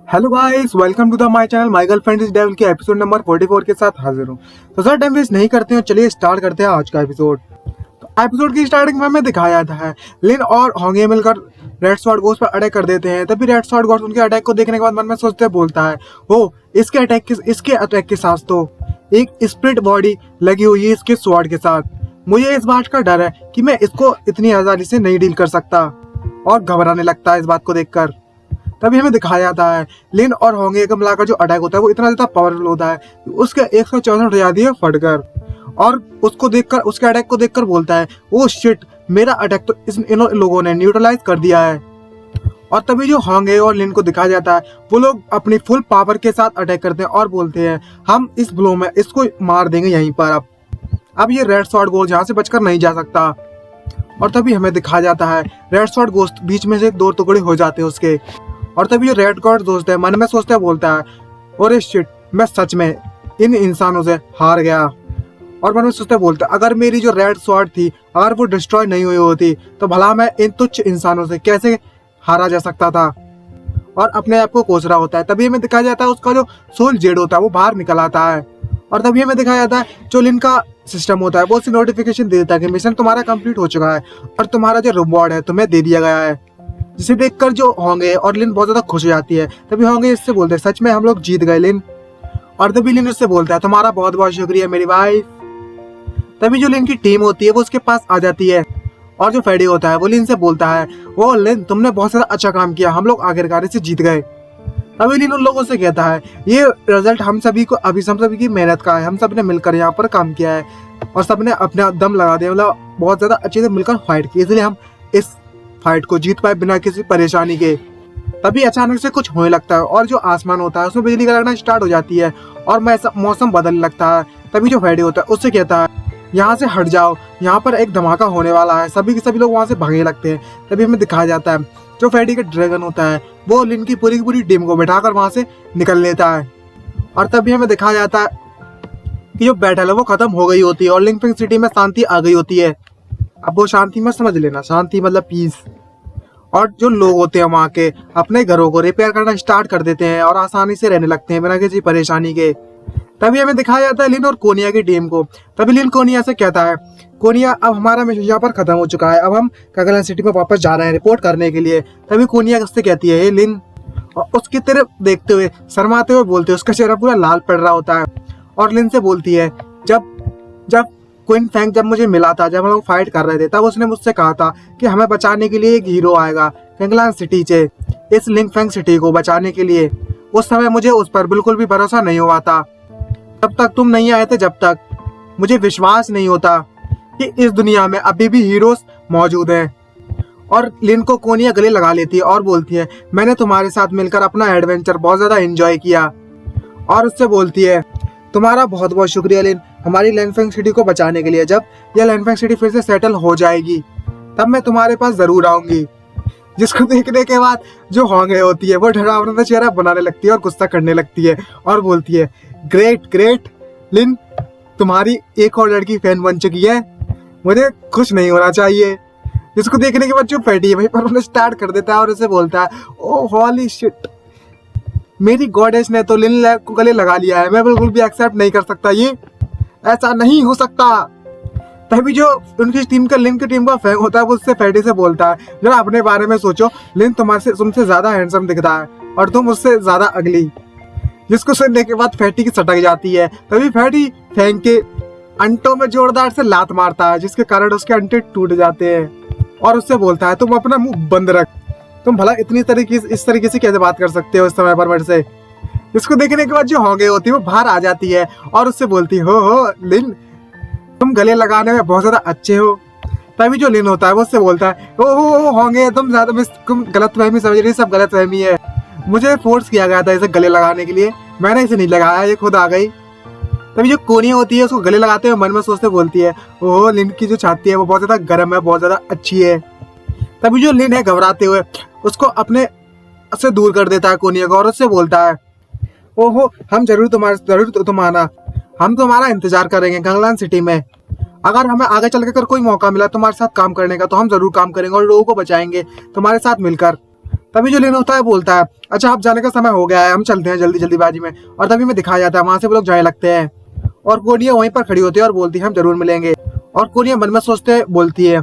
Hello guys, welcome to the my channel. My girlfriend is devil के episode number 44 के साथ हाजिर हूँ। तो सर टाइम वेस्ट नहीं करते हैं, चलिए स्टार्ट करते हैं आज का एपिसोड। तो एपिसोड की स्टार्टिंग में हमें दिखाया जाता है लिन और होंगे मिलकर रेड स्वॉर्ड गोस्ट पर अटैक कर देते हैं। तभी रेड स्वॉर्ड गोस्ट उनके अटैक को देखने के बाद मन में सोचते बोलता है, ओ इसके अटैक के साथ तो एक स्प्लिट बॉडी लगी हुई है इसके स्वॉर्ड के साथ। मुझे इस बात का डर है कि मैं इसको इतनी आसानी से नहीं डील कर सकता, और घबराने लगता है इस बात को देखकर। तभी हमें दिखाया जाता है लिन और होंगे का मिलाकर जो अटैक होता है वो इतना ज्यादा पावरफुल होता है, उसके 164 हो जाती है फटकर, और उसको देखकर, उसके अटैक को देखकर बोलता है, ओ शिट, मेरा अटैक तो इन लोगों ने न्यूट्रलाइज कर दिया है। और तभी जो होंगे और लिन को दिखाया जाता है वो लोग अपनी फुल पावर के साथ अटैक करते हैं और बोलते हैं, हम इस ब्लो में इसको मार देंगे यहीं पर। अब ये रेड स्वॉर्ड गोस्ट यहाँ से बचकर नहीं जा सकता। और तभी हमें दिखाया जाता है रेड स्वॉर्ड गोस्ट बीच में से 2 टुकड़े हो जाते हैं उसके। और तभी जो रेड गॉड दोस्त है मन में सोचता है, बोलता है, और शिट, मैं सच में इन इंसानों से हार गया। और मन में सोचता है, बोलता है, अगर मेरी जो रेड स्वॉर्ड थी अगर वो डिस्ट्रॉय नहीं हुई होती तो भला मैं इन तुच्छ इंसानों से कैसे हारा जा सकता था। और अपने आप को कोस रहा होता है। तभी हमें दिखाया जाता है उसका जो सोल जेड होता है वो बाहर निकल आता है। और तभी हमें दिखाया जाता है जो लिन का सिस्टम होता है वो उसे नोटिफिकेशन दे देता है कि मिशन तुम्हारा कंप्लीट हो चुका है और तुम्हारा जो रिवॉर्ड है तुम्हें दे दिया गया है। जिसे देखकर जो होंगे और लिन बहुत ज्यादा खुश हो जाती है। तभी होंगे इससे बोलते हैं, सच में हम लोग जीत गए लिन। और तभी लिन उससे बोलता है, तुम्हारा बहुत बहुत शुक्रिया मेरी वाइफ। तभी जो लिन की टीम होती है वो उसके पास आ जाती है, और जो फेडी होता है वो लिन से बोलता है, वो लिन तुमने बहुत ज्यादा अच्छा काम किया, हम लोग आखिरकार इसे जीत गए। तभी लिन उन लोगों से कहता है, ये रिजल्ट हम सभी की मेहनत का है, हम सब ने मिलकर यहाँ पर काम किया है और सबने अपना दम लगा दिया, मतलब बहुत ज्यादा अच्छे से मिलकर फाइट की, इसलिए हम इस फाइट को जीत पाए बिना किसी परेशानी के। तभी अचानक से कुछ होने लगता है और जो आसमान होता है उसमें बिजली कड़कना स्टार्ट हो जाती है और मौसम बदलने लगता है। तभी जो फेडी होता है उससे कहता है, यहाँ से हट जाओ, यहाँ पर एक धमाका होने वाला है। सभी के सभी लोग वहाँ से भागने लगते हैं। तभी हमें दिखाया जाता है जो फेडी का ड्रैगन होता है वो लिन की पूरी की पूरी टीम को बैठाकर वहाँ से निकल लेता है। और तभी हमें दिखाया जाता है कि जो बैटल है वो खत्म हो गई होती है और लिंगफिंग सिटी में शांति आ गई होती है। अब वो शांति में समझ लेना, शांति मतलब पीस। और जो लोग होते हैं वहाँ के अपने घरों को रिपेयर करना स्टार्ट कर देते हैं और आसानी से रहने लगते हैं बिना किसी परेशानी के। तभी हमें दिखाया जाता है लिन और कोनिया की टीम को। तभी लिन कोनिया से कहता है, कोनिया अब हमारा मिशन यहाँ पर खत्म हो चुका है, अब हम कागलन सिटी में वापस जा रहे हैं रिपोर्ट करने के लिए। तभी कोनिया उससे कहती है, हे लिन, और उसकी तरफ देखते हुए शर्माते हुए बोलते हैं, उसका चेहरा पूरा लाल पड़ रहा होता है। और लिन से बोलती है, जब क्वीन फैंग जब मुझे मिला था, जब हम लोग फाइट कर रहे थे, तब उसने मुझसे कहा था कि हमें बचाने के लिए एक हीरो आएगा कैंगलान सिटी से, इस लिंग फैंग सिटी को बचाने के लिए। उस समय मुझे उस पर बिल्कुल भी भरोसा नहीं हुआ था, तब तक तुम नहीं आए थे, जब तक मुझे विश्वास नहीं होता कि इस दुनिया में अभी भी हीरोज मौजूद हैं। और लिन को कोनिया गले लगा लेती है और बोलती है, मैंने तुम्हारे साथ मिलकर अपना एडवेंचर बहुत ज्यादा एंजॉय किया। और उससे बोलती है, तुम्हारा बहुत बहुत शुक्रिया लिन, हमारी लैंडफैंग सिटी को बचाने के लिए। जब यह लैंडफैंग सिटी फिर से सेटल हो जाएगी तब मैं तुम्हारे पास जरूर आऊंगी। जिसको देखने के बाद जो होंगे होती है वो डरावना चेहरा बनाने लगती है और गुस्सा करने लगती है और बोलती है, ग्रेट ग्रेट लिन, तुम्हारी एक और लड़की फैन बन चुकी है, मुझे खुश नहीं होना चाहिए। जिसको देखने के बाद जो फेडी है वहीं पर उन्हें स्टार्ट कर देता है और उसे बोलता है, ओ हॉली शिट, मेरी गॉडेस ने तो लिन को गले लगा लिया है, मैं बिल्कुल भी एक्सेप्ट नहीं कर सकता, ये ऐसा नहीं हो सकता। तभी जो उनकी टीम का लिन की टीम का फैंग होता है वो उससे फेडी से बोलता है, जरा अपने बारे में सोचो, लिन तुमसे ज्यादा हैंडसम दिखता है और तुम उससे ज्यादा अगली। जिसको सुनने के बाद फेडी की सटक जाती है। तभी फेडी फैंग के अंटों में जोरदार से लात मारता है जिसके कारण उसके अंटे टूट जाते हैं और उससे बोलता है, तुम अपना मुंह बंद रख, तुम भला इस तरीके से कैसे बात कर सकते हो इस समय पर मेरे से। इसको देखने के बाद जो होंगे होती है वो बाहर आ जाती है और उससे बोलती, हो लिन, तुम गले लगाने में बहुत ज्यादा अच्छे हो। तभी जो लिन होता है वो उससे बोलता है, ओ होंगे, तुम गलतफहमी समझ रही, सब गलतफहमी है, मुझे फोर्स किया गया था इसे गले लगाने के लिए, मैंने इसे नहीं लगाया, ये खुद आ गई। तभी जो कोनिया होती है उसको गले लगाते हुए मन में सोचते बोलती है, ओह लिन की जो छाती है वो बहुत ज्यादा गर्म है, बहुत ज्यादा अच्छी है। तभी जो लिन है घबराते हुए उसको अपने से दूर कर देता है कोनिया को और उससे बोलता है, ओहो, हम जरूर तुम्हारा इंतजार करेंगे कांगलान सिटी में। अगर हमें आगे चल कर कोई मौका मिला तुम्हारे साथ काम करने का तो हम जरूर काम करेंगे और लोगों को बचाएंगे तुम्हारे साथ मिलकर। तभी जो लिन होता है बोलता है अच्छा आप जाने का समय हो गया है, हम चलते हैं जल्दी जल्दीबाजी में। और तभी में दिखाया जाता है वहां से वो लोग जाने लगते हैं और कोनिया वहीं पर खड़ी होती है और बोलती है हम जरूर मिलेंगे। और कोनिया मन में सोचते बोलती है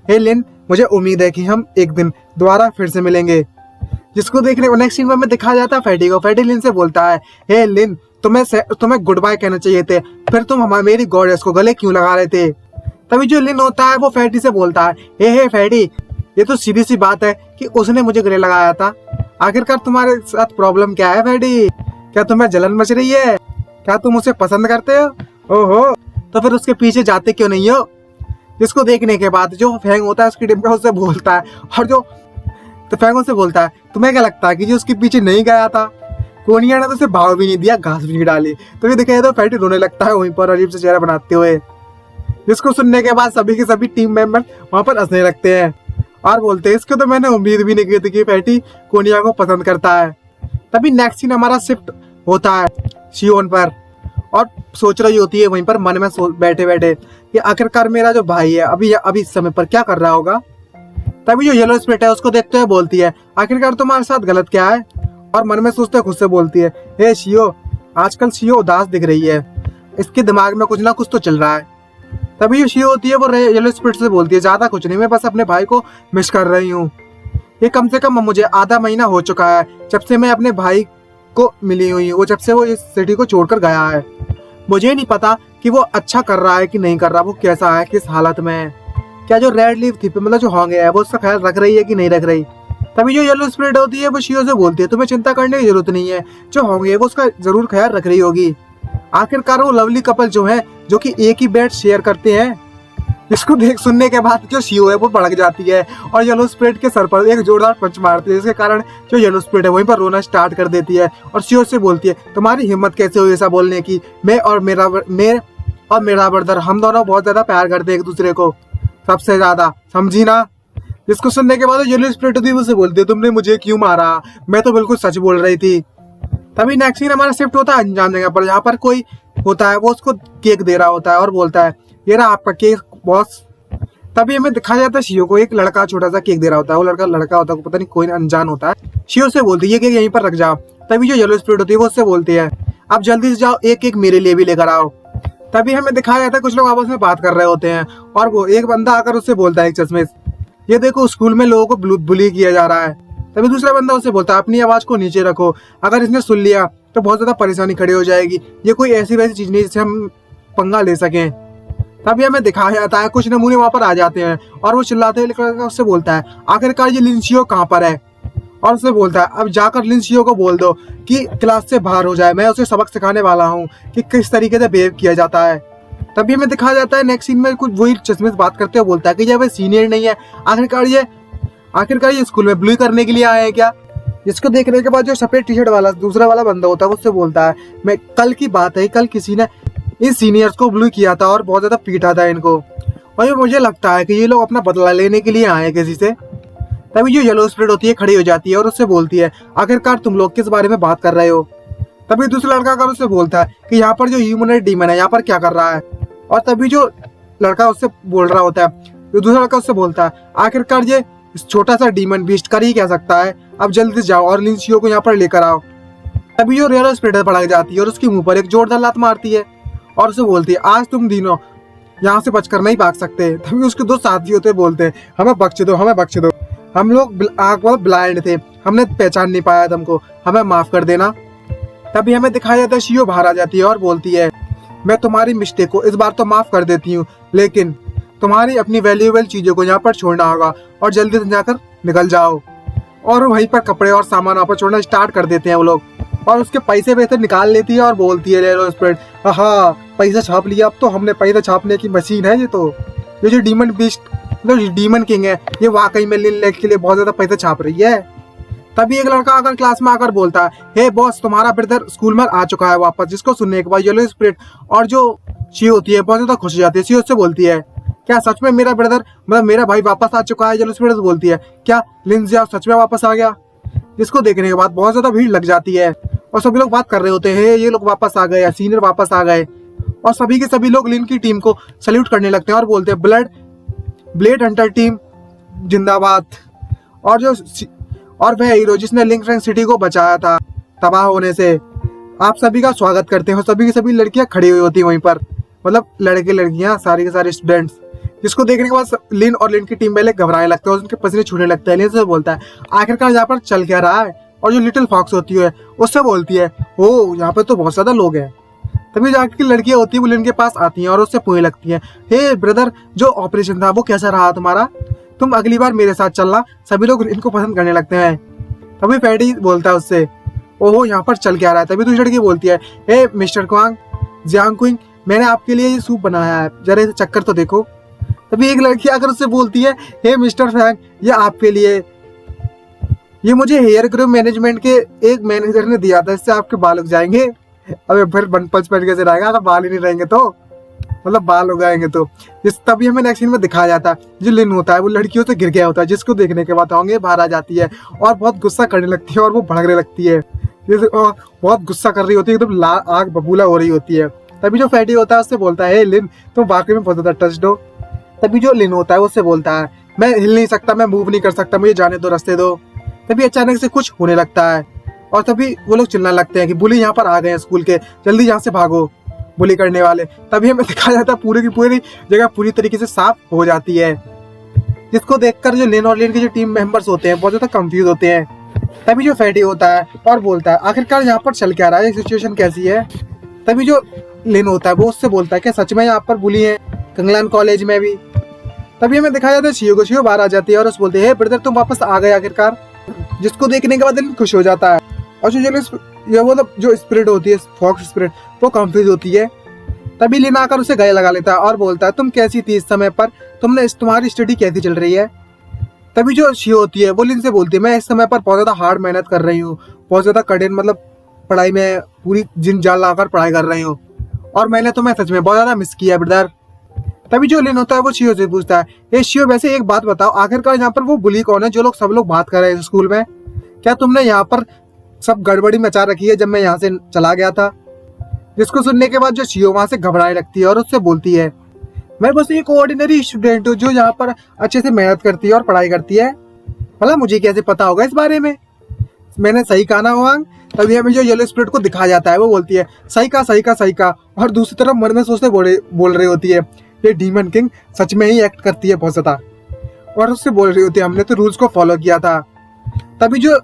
हे लिन, मुझे उम्मीद है कि हम एक दिन दोबारा फिर से मिलेंगे। जिसको देखने को नेक्स्ट सीन में दिखाया जाता है फैटी को। फैटी लिन से बोलता है हे लिन, तुम्हें गुड बाय कहना चाहिए थे, फिर तुम मेरी गॉडेस को गले क्यों लगा रहे थे। तभी जो लिन होता है वो फैटी से बोलता है हे फैटी, ये तो सीधी सी बात है कि उसने मुझे गले लगाया था। आखिरकार तुम्हारे साथ प्रॉब्लम क्या है फैटी? क्या तुम्हें जलन मच रही है? क्या तुम उसे पसंद करते हो? ओहो, तो फिर उसके पीछे जाते क्यों नहीं हो? जिसको देखने के बाद जो फैंग होता है उसकी टीम का उससे बोलता है और जो तो फैंग उससे बोलता है तुम्हें क्या लगता है कि जो उसके पीछे नहीं गया था? कोनिया ने तो उसे भाव भी नहीं दिया, घास भी नहीं डाली। तो ये दिखाया तो फैटी रोने लगता है वहीं पर अजीब से चेहरा बनाते हुए। जिसको सुनने के बाद सभी के सभी टीम मेंबर वहां पर हंसने लगते हैं और बोलते हैं इसको तो मैंने उम्मीद भी नहीं की थी कि फैटी कोनिया को पसंद करता है। तभी नेक्स्ट सीन हमारा शिफ्ट होता है शियोन पर और सोच रही होती है वहीं पर मन में बैठे बैठे कि आखिरकार मेरा जो भाई है अभी इस समय पर क्या कर रहा होगा। तभी जो येलो स्प्लिट है उसको देखते हुए बोलती है आखिरकार तुम्हारे साथ गलत क्या है? और मन में सोचते खुद से बोलती है हे शियो, आजकल शियो उदास दिख रही है, इसके दिमाग में कुछ ना कुछ तो चल रहा है। तभी जो शियो होती है वो येलो स्प्लिट से बोलती है ज्यादा कुछ नहीं, मैं बस अपने भाई को मिस कर रही हूँ। ये कम से कम मुझे आधा महीना हो चुका है जब से मैं अपने भाई को मिली हुई हूँ, जब से वो इस सिटी को छोड़कर गया है। मुझे नहीं पता कि वो अच्छा कर रहा है कि नहीं कर रहा, वो कैसा है, किस हालत में है, क्या जो रेड लीफ थी मतलब जो होंगे है वो उसका ख्याल रख रही है कि नहीं रख रही। तभी जो येलो स्प्लिट होती है वो शियो से बोलती है तुम्हें चिंता करने की जरूरत नहीं है, जो होंगे वो उसका जरूर ख्याल रख रही होगी। आखिरकार वो लवली कपल जो है जो कि एक ही बेड शेयर करते हैं। इसको देख सुनने के बाद जो शियो है वो भड़क जाती है और येलो स्प्लिट के सर पर एक जोरदार पंच मारती है, जिसके कारण जो येलो स्प्लिट है वहीं पर रोना स्टार्ट कर देती है और शियो से बोलती है तुम्हारी हिम्मत कैसे हुई ऐसा बोलने की? मैं और मेरा ब्रदर हम दोनों बहुत ज्यादा प्यार करते हैं एक दूसरे को, सबसे ज्यादा, समझी ना? जिसको सुनने के बाद येलो स्प्लिट होती है उससे बोलती है तुमने मुझे क्यों मारा, मैं तो बिल्कुल सच बोल रही थी। तभी नेक्स्ट सीन हमारा शिफ्ट होता है अनजान जगह पर, यहाँ पर कोई होता है वो उसको केक दे रहा होता है और बोलता है ये रहा आपका केक बॉस। तभी हमें दिखाया जाता है शियो को एक लड़का छोटा सा केक दे रहा होता है, वो लड़का होता है पता नहीं कोई अनजान होता है। शियो से बोलती है ये केक यहीं पर रख जाओ। तभी जो येलो स्प्लिट होती है वो उससे बोलती है आप जल्दी से जाओ, एक केक मेरे लिए भी लेकर आओ। तभी हमें दिखाया जाता है कुछ लोग आपस में बात कर रहे होते हैं और वो एक बंदा आकर उससे बोलता है एक चश्मे ये देखो स्कूल में लोगों को बुली किया जा रहा है। तभी दूसरा बंदा उससे बोलता है अपनी आवाज को नीचे रखो, अगर इसने सुन लिया तो बहुत ज्यादा परेशानी खड़ी हो जाएगी, ये कोई ऐसी वैसी चीज नहीं जिससे हम पंगा ले सकें। तभी हमें दिखाया जाता है कुछ नमूने वहां पर आ जाते हैं और वो चिल्लाते हुए उससे बोलता है आखिरकार ये लिंशियो कहाँ पर है? और उससे बोलता है अब जाकर लिंशियो को बोल दो कि क्लास से बाहर हो जाए, मैं उसे सबक सिखाने वाला हूँ कि किस तरीके से बिहेव किया जाता है। तभी हमें दिखाया जाता है नेक्स्ट सीन में कुछ वही चश्मे से बात करते हुए बोलता है कि ये सीनियर नहीं है, आखिरकार ये स्कूल में ब्लू करने के लिए आए हैं क्या? जिसको देखने के बाद जो सफेद टी शर्ट वाला दूसरा वाला बंदा होता है उससे बोलता है मैं कल की बात है, कल किसी ने इन सीनियर्स को ब्लू किया था और बहुत ज्यादा पीटा था इनको, और मुझे लगता है कि ये लोग अपना बदला लेने के लिए आए हैं किसी से। तभी जो येलो स्प्लिट होती है खड़ी हो जाती है और उससे बोलती है आखिरकार तुम लोग किस बारे में बात कर रहे हो? तभी दूसरा लड़का आकर उससे बोलता है कि यहाँ पर जो ह्यूमनोइड डीमन है यहाँ पर क्या कर रहा है? और तभी जो लड़का उससे बोल रहा होता है, जो दूसरा लड़का उससे बोलता है आखिरकार ये छोटा सा डीमन बीस्ट कर ही क्या सकता है, अब जल्दी से जाओ और लिंशियो को यहाँ पर लेकर आओ। तभी जो येलो स्प्लिट भड़क जाती है और उसके मुंह पर एक जोरदार लात मारती है और उसे बोलती है आज तुम तीनों यहाँ से बचकर नहीं भाग सकते। तभी उसके दो साथी होते बोलते हैं हमें बख्श दो, हम लोग आंख बहुत ब्लाइंड थे, हमने पहचान नहीं पाया तुमको, हमें माफ कर देना। तभी हमें दिखाया जाता है शियो बाहर आ जाती है और बोलती है मैं तुम्हारी मिस्टेक को इस बार तो माफ कर देती हूँ, लेकिन तुम्हारी अपनी वैल्यूएबल चीजों को यहाँ पर छोड़ना होगा और जल्दी से जाकर निकल जाओ। और वहीं पर कपड़े और सामान वहाँ पर छोड़ना स्टार्ट कर देते हैं वो लोग और उसके पैसे वैसे निकाल लेती है और बोलती है येलो स्प्लिट हाँ पैसा छाप लिया, अब तो हमने पैसा छापने की मशीन है ये जो डीमन बीस्ट मतलब डीमन किंग है ये वाकई में लिन लेक के लिए बहुत ज्यादा पैसा छाप रही है। तभी एक लड़का आकर क्लास में आकर बोलता है हे बॉस तुम्हारा ब्रदर स्कूल में आ चुका है वापस। जिसको सुनने के बाद येलो स्प्लिट और जो शियो होती है बहुत ज्यादा खुश हो जाती है। शियो से बोलती है क्या सच में मेरा ब्रदर मतलब मेरा भाई वापस आ चुका है? येलो स्प्लिट बोलती है क्या लिंजिया सच में वापस आ गया? जिसको देखने के बाद बहुत ज्यादा भीड़ लग जाती है और सभी लोग बात कर रहे होते हैं ये लोग वापस आ गए या सीनियर वापस आ गए, और सभी के सभी लोग लिन की टीम को सल्यूट करने लगते हैं और बोलते हैं ब्लेड हंटर टीम जिंदाबाद। और जो और वह हीरो जिसने लिंक रैंक सिटी को बचाया था तबाह होने से। आप सभी का स्वागत करते हैं। सभी की सभी लड़कियां खड़ी हुई होती हैं वहीं पर, मतलब लड़के लड़कियां सारे के सारे स्टूडेंट्स, जिसको देखने के बाद लिन और लिन की टीम पहले घबराने लगता है और उनके पसीने छूने लगते हैं। लिन से बोलता है आखिरकार यहाँ पर चल क्या रहा है, और जो लिटिल फॉक्स होती है उससे बोलती है ओ यहाँ पे तो बहुत ज्यादा लोग हैं। तभी जाके लड़कियां होती है वो लिन के पास आती हैं और उससे पूछने लगती हैं हे ब्रदर, जो ऑपरेशन था वो कैसा रहा तुम्हारा, तुम अगली बार मेरे साथ चलना। सभी लोग इनको पसंद करने लगते हैं। तभी फैटी बोलता है उससे ओहो यहाँ पर चल क्या रहा है। तभी दूसरी लड़की बोलती है हे मिस्टर क्वांग जियांग क्विंग, मैंने आपके लिए ये सूप बनाया है, जरा इसे चक्कर तो देखो। तभी एक लड़की आकर उससे बोलती है हे मिस्टर फैंग, ये आपके लिए, ये मुझे हेयर ग्रो मैनेजमेंट के एक मैनेजर ने दिया था, इससे आपके बाल उग जाएंगे। अबे फिर वन पंच पैंट कैसे रहेगा अगर बाल ही नहीं रहेंगे तो, मतलब बाल उगाएंगे तो। जिस तभी हमें नेक्स्ट सीन में दिखाया जाता है जो लिन होता है वो लड़कियों से गिर गया होता है, जिसको देखने के बाद होंगे बाहर आ जाती है और बहुत गुस्सा करने लगती है और वो भड़कने लगती है, जैसे बहुत गुस्सा कर रही होती है, एकदम आग बबूला हो रही होती है। तभी जो फैटी होता है उससे बोलता है लिन तुम वाकई में बहुत ज्यादा टच्ड हो। तभी जो लिन होता है उससे बोलता है मैं हिल नहीं सकता, मैं मूव नहीं कर सकता, मुझे जाने दो, रास्ते दो। तभी अचानक से कुछ होने लगता है और तभी वो लोग चिल्लाने लगते हैं कि बुली यहाँ पर आ गए हैं स्कूल के, जल्दी यहाँ से भागो बुली करने वाले। तभी हमें दिखाया जाता है पूरी की पूरी जगह पूरी तरीके से साफ हो जाती है, जिसको देखकर जो लिन और लिन के जो टीम मेंबर्स होते हैं बहुत ज्यादा कंफ्यूज होते हैं। तभी जो फैटी होता है और बोलता है आखिरकार यहाँ पर चल क्या रहा है, सिचुएशन कैसी है। तभी जो लिन होता है वो उससे बोलता है कि सच में यहाँ पर बुली है कंगलान कॉलेज में भी। तभी हमें दिखाया जाता है शियो को, शियो बाहर आ जाती है और उस बोलते हैं ब्रदर तुम वापस आ गए आखिरकार, जिसको देखने के बाद लिन खुश हो जाता है। और जो मतलब जो स्पिरिट होती है फॉक्स स्पिरिट वो कंफ्यूज होती है। तभी लिन आकर उसे गले लगा लेता है और बोलता है तुम कैसी थी इस समय पर, तुम्हारी स्टडी कैसी चल रही है। तभी जो शियो होती है वो लिन से बोलती है मैं इस समय पर बहुत ज्यादा हार्ड मेहनत कर रही हूँ, बहुत ज्यादा कठिन मतलब पढ़ाई में पूरी जिन जान लाकर पढ़ाई कर रही हूँ और मैंने तुम्हें सच में बहुत ज्यादा मिस किया ब्रदर। तभी जो लिन होता है वो शियो से पूछता है ये शियो वैसे एक बात बताओ आखिरकार यहाँ पर वो बुली कौन है जो सब लोग बात कर रहे हैं स्कूल में, क्या तुमने यहाँ पर सब गड़बड़ी मचा रखी है जब मैं यहाँ से चला गया था। जिसको सुनने के बाद जो शियो वहां से घबराने लगती है और उससे बोलती है मैं बस एक ऑर्डिनरी स्टूडेंट हूँ जो यहाँ पर अच्छे से मेहनत करती है और पढ़ाई करती है, भला मुझे कैसे पता होगा इस बारे में, मैंने सही कहा ना वांग। तभी हमें जो येलो स्पिरिट को दिखाया जाता है वो बोलती है सही का सही का सही का, और दूसरी तरफ मन में सोचते बोल रही होती है ये डीमन किंग सच में ही एक्ट करती है बहुत ज्यादा, और उससे बोल रही होती है हमने तो रूल्स को फॉलो किया था। तभी जो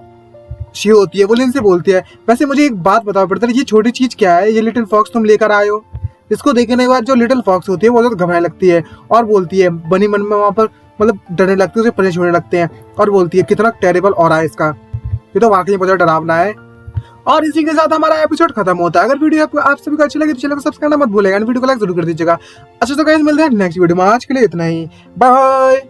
शियो होती है वो लिन से बोलती है वैसे मुझे एक बात बताओ ब्रदर, ये छोटी चीज क्या है, ये लिटिल फॉक्स तुम लेकर आए हो। इसको देखने के बाद जो लिटिल फॉक्स होती है वो तो घबराने लगती है और बोलती है बनी मन में वहां पर मतलब डरने लगती है, उसे परेशान होने लगते हैं और बोलती है कितना टेरेबल और है इसका, ये तो वाकई बहुत डरावना है। और इसी के साथ हमारा एपिसोड खत्म होता है। अगर वीडियो आपको आप सभी को अच्छी लगी तो चैनल को सब्सक्राइब करना मत भूलेगा, वीडियो को लाइक जरूर कर दीजिएगा। अच्छा तो गाइस मिलते हैं नेक्स्ट वीडियो में, आज के लिए इतना ही, बाय।